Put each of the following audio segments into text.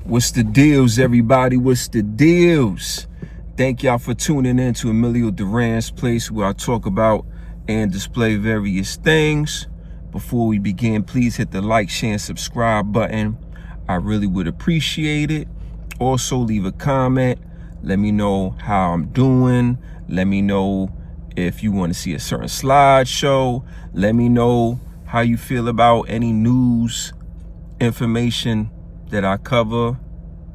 What's the deals, everybody? What's the deals? Thank y'all for tuning in to Emilio Duran's place, where I talk about and display various things. Before we begin, please hit the like, share, and subscribe button. I really would appreciate it. Also, leave a comment. Let me know how I'm doing. Let me know if you want to see a certain slideshow. Let me know how you feel about any news information that I cover,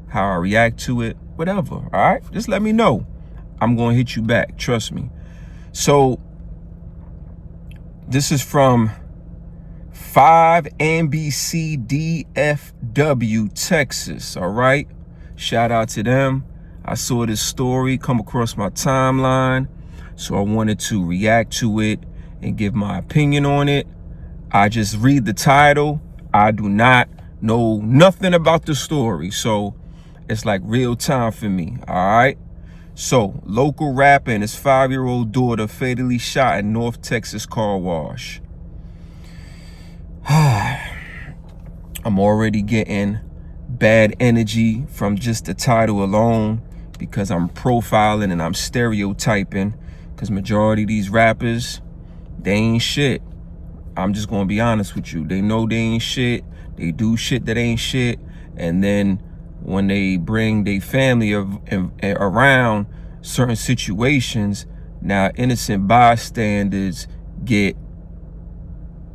how I react to it, whatever. All right, just let me know. I'm gonna hit you back, trust me. So this is from 5 NBC DFW, Texas. All right, shout out to them. I saw this story come across my timeline, so I wanted to react to it and give my opinion on it. I just read the title. I do not know nothing about the story, so it's like real time for me. All right, so local rapper and his 5-year-old daughter fatally shot in North Texas car wash. I'm already getting bad energy from just the title alone, because I'm profiling and I'm stereotyping, because majority of these rappers, they ain't shit. I'm just gonna be honest with you. They know they ain't shit. They do shit that ain't shit. And then when they bring their family around certain situations, now innocent bystanders get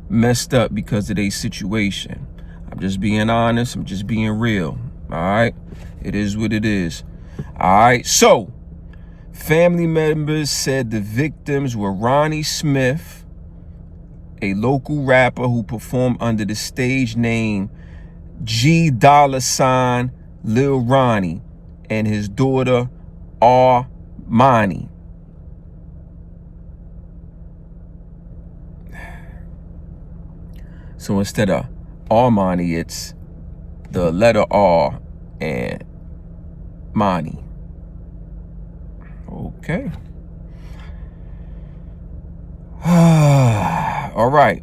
messed up because of their situation. I'm just being honest. I'm just being real. All right? It is what it is. All right? So, family members said the victims were Ronnie Smith, a local rapper who performed under the stage name G Lil Ronnie, and his daughter Armani. So instead of Armani, it's the letter R and Mani. Okay. All right.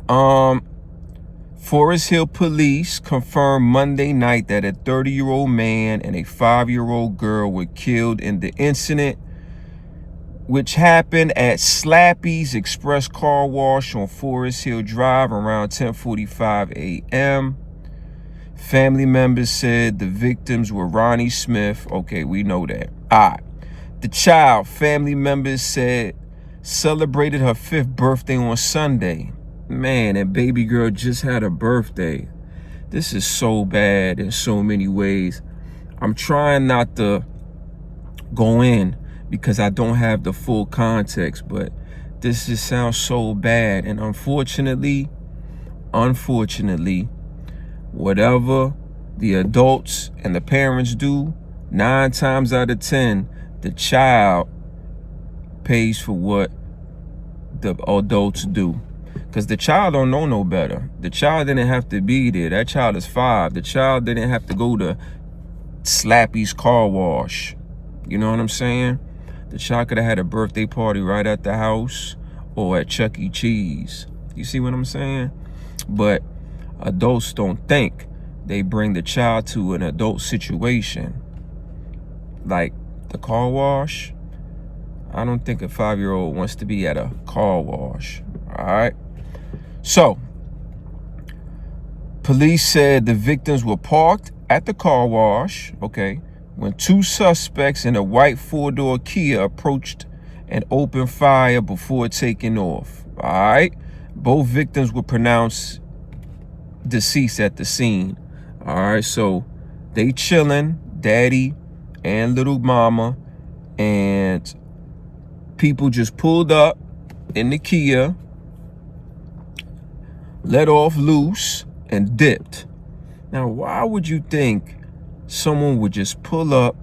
Forest Hill police confirmed Monday night that a 30-year-old man and a 5-year-old girl were killed in the incident, which happened at Slappy's Express Car Wash on Forest Hill Drive around 10:45 a.m. Family members said the victims were Ronnie Smith. Okay, we know that. All right. The child, family members said, celebrated her 5th birthday on Sunday. Man, that baby girl just had a birthday. This is so bad in so many ways. I'm trying not to go in because I don't have the full context, but this just sounds so bad. And unfortunately, whatever the adults and the parents do, 9 times out of 10, the child pays for what the adults do. Because the child don't know no better. The child didn't have to be there. That child is 5. The child didn't have to go to Slappy's car wash. You know what I'm saying? The child could have had a birthday party right at the house or at Chuck E. Cheese. You see what I'm saying? But adults don't think. They bring the child to an adult situation. Like the car wash. I don't think a 5-year-old wants to be at a car wash. All right? So, police said the victims were parked at the car wash, okay, when 2 suspects in a white 4-door Kia approached and opened fire before taking off. All right? Both victims were pronounced deceased at the scene. All right? So, they chilling, daddy and little mama, and people just pulled up in the Kia, let off loose, and dipped. Now, why would you think someone would just pull up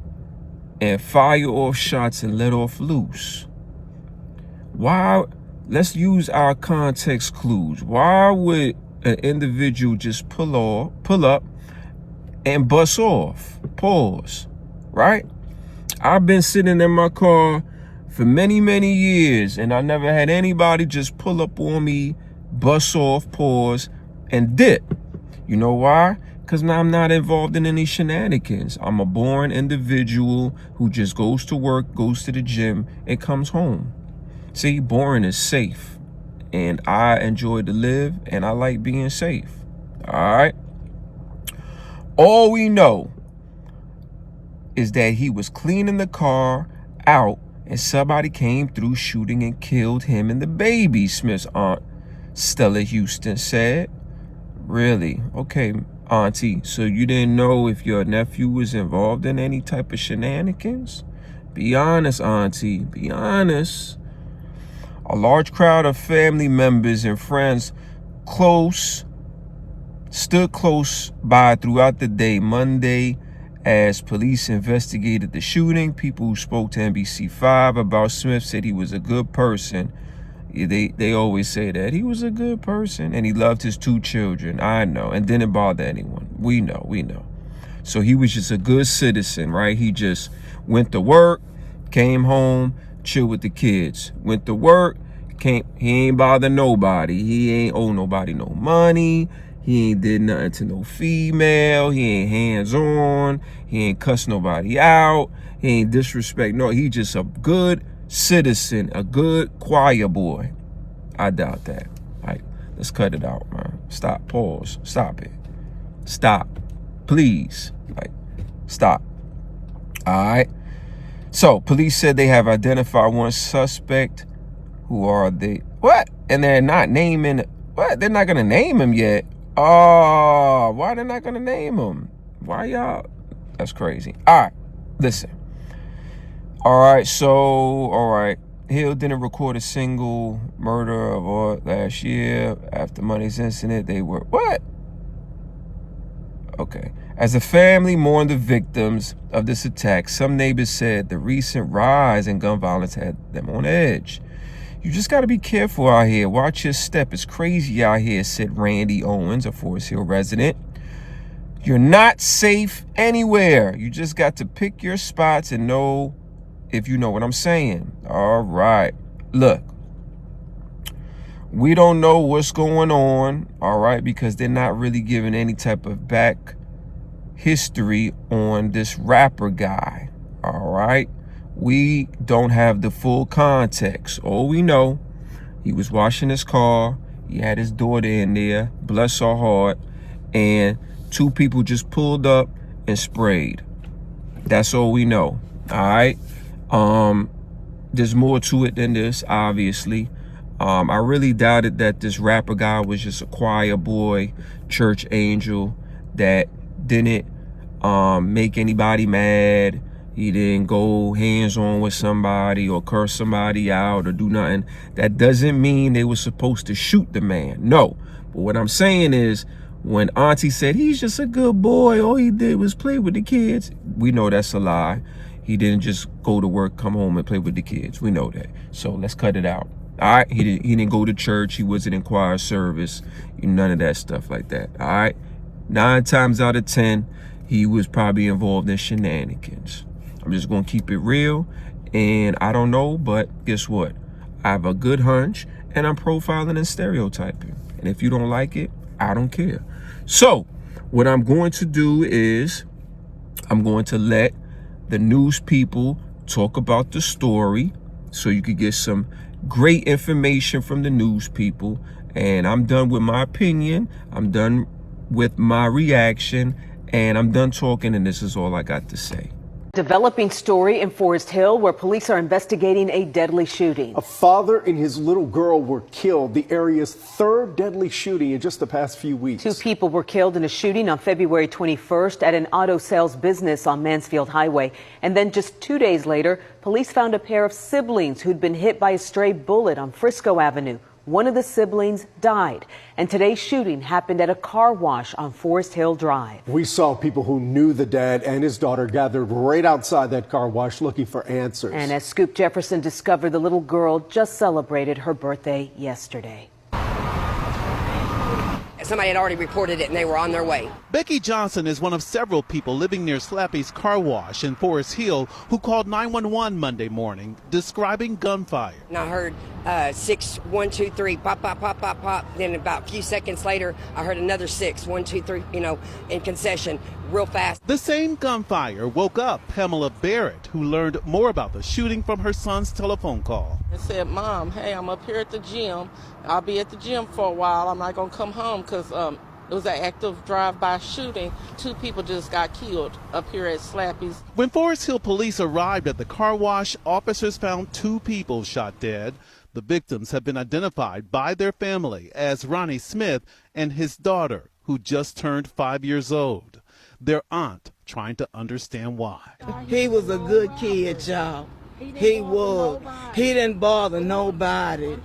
and fire off shots and let off loose? Why? Let's use our context clues. Why would an individual just pull up and bust off? Pause. Right? I've been sitting in my car for many, many years, and I never had anybody just pull up on me, bust off, pause, and dip. You know why? Because I'm not involved in any shenanigans. I'm a boring individual who just goes to work, goes to the gym, and comes home. See, boring is safe. And I enjoy to live, and I like being safe. All right? All we know is that he was cleaning the car out, and somebody came through shooting and killed him and the baby, Smith's aunt, Stella Houston, said. Really? Okay, Auntie, so you didn't know if your nephew was involved in any type of shenanigans? Be honest, Auntie, be honest. A large crowd of family members and friends stood close by throughout the day Monday as police investigated the shooting. People who spoke to NBC5 about Smith said he was a good person. They always say that. He was a good person, and he loved his 2 children. I know, and didn't bother anyone. We know. So he was just a good citizen, right? He just went to work, came home, chilled with the kids. Went to work, he ain't bother nobody. He ain't owe nobody no money. He ain't did nothing to no female. He ain't hands-on. He ain't cuss nobody out. He ain't disrespect. No, he just a good citizen, a good choir boy. I doubt that. Like, let's cut it out, man. Stop. Pause. Stop it. Stop. Please. Like, stop. All right. So, police said they have identified one suspect. Who are they? What? And they're not naming. What? They're not going to name him yet. Oh, why they're not going to name him? Why y'all? That's crazy. All right. Listen. All right, Hill didn't record a single murder of all last year. After Monday's incident, they were, what? Okay. As the family mourned the victims of this attack, some neighbors said the recent rise in gun violence had them on edge. You just got to be careful out here. Watch your step. It's crazy out here, said Randy Owens, a Forest Hill resident. You're not safe anywhere. You just got to pick your spots and know if you know what I'm saying. All right. Look, we don't know what's going on, all right, because they're not really giving any type of back history on this rapper guy, all right? We don't have the full context. All we know, he was washing his car. He had his daughter in there, bless her heart, and 2 people just pulled up and sprayed. That's all we know, all right? There's more to it than this, obviously. I really doubted that this rapper guy was just a choir boy, church angel that didn't make anybody mad. He didn't go hands-on with somebody or curse somebody out or do nothing. That doesn't mean they were supposed to shoot the man. No. But what I'm saying is, when Auntie said he's just a good boy, all he did was play with the kids, we know that's a lie. He didn't just go to work, come home, and play with the kids. We know that. So let's cut it out. All right? He didn't go to church. He wasn't in choir service. None of that stuff like that. All right? 9 times out of 10, he was probably involved in shenanigans. I'm just going to keep it real. And I don't know, but guess what? I have a good hunch, and I'm profiling and stereotyping. And if you don't like it, I don't care. So what I'm going to do is I'm going to let the news people talk about the story so you could get some great information from the news people. And I'm done with my opinion. I'm done with my reaction. And I'm done talking, and this is all I got to say. Developing story in Forest Hill where police are investigating a deadly shooting. A father and his little girl were killed, the area's 3rd deadly shooting in just the past few weeks. 2 people were killed in a shooting on February 21st at an auto sales business on Mansfield Highway. And then just 2 days later, police found a pair of siblings who'd been hit by a stray bullet on Frisco Avenue. One of the siblings died, and today's shooting happened at a car wash on Forest Hill Drive. We saw people who knew the dad and his daughter gathered right outside that car wash looking for answers. And as Scoop Jefferson discovered, the little girl just celebrated her birthday yesterday. somebody had already reported it and they were on their way. Becky Johnson is one of several people living near Slappy's car wash in Forest Hill who called 911 Monday morning describing gunfire. And I heard 6, 1, 2, 3, pop, pop, pop, pop, pop. Then about a few seconds later, I heard another 6, 1, 2, 3, in concession, real fast. The same gunfire woke up Pamela Barrett, who learned more about the shooting from her son's telephone call. I said, Mom, hey, I'm up here at the gym. I'll be at the gym for a while. I'm not going to come home because it was an active drive-by shooting. 2 people just got killed up here at Slappy's. When Forest Hill police arrived at the car wash, officers found 2 people shot dead. The victims have been identified by their family as Ronnie Smith and his daughter, who just turned 5 years old. Their aunt trying to understand why. He was a good kid, y'all. He was. He didn't bother nobody.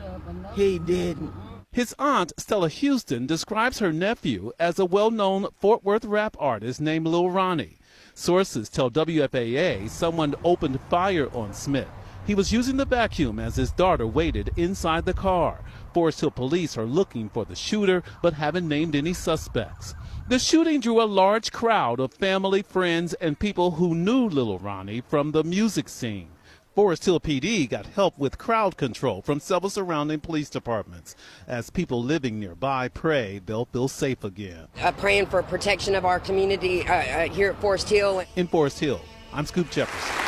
He didn't. His aunt, Stella Houston, describes her nephew as a well-known Fort Worth rap artist named Lil Ronnie. Sources tell WFAA someone opened fire on Smith. He was using the vacuum as his daughter waited inside the car. Forest Hill police are looking for the shooter but haven't named any suspects. The shooting drew a large crowd of family, friends, and people who knew Lil Ronnie from the music scene. Forest Hill PD got help with crowd control from several surrounding police departments as people living nearby pray they'll feel safe again. Praying for protection of our community here at Forest Hill. In Forest Hill, I'm Scoop Jefferson.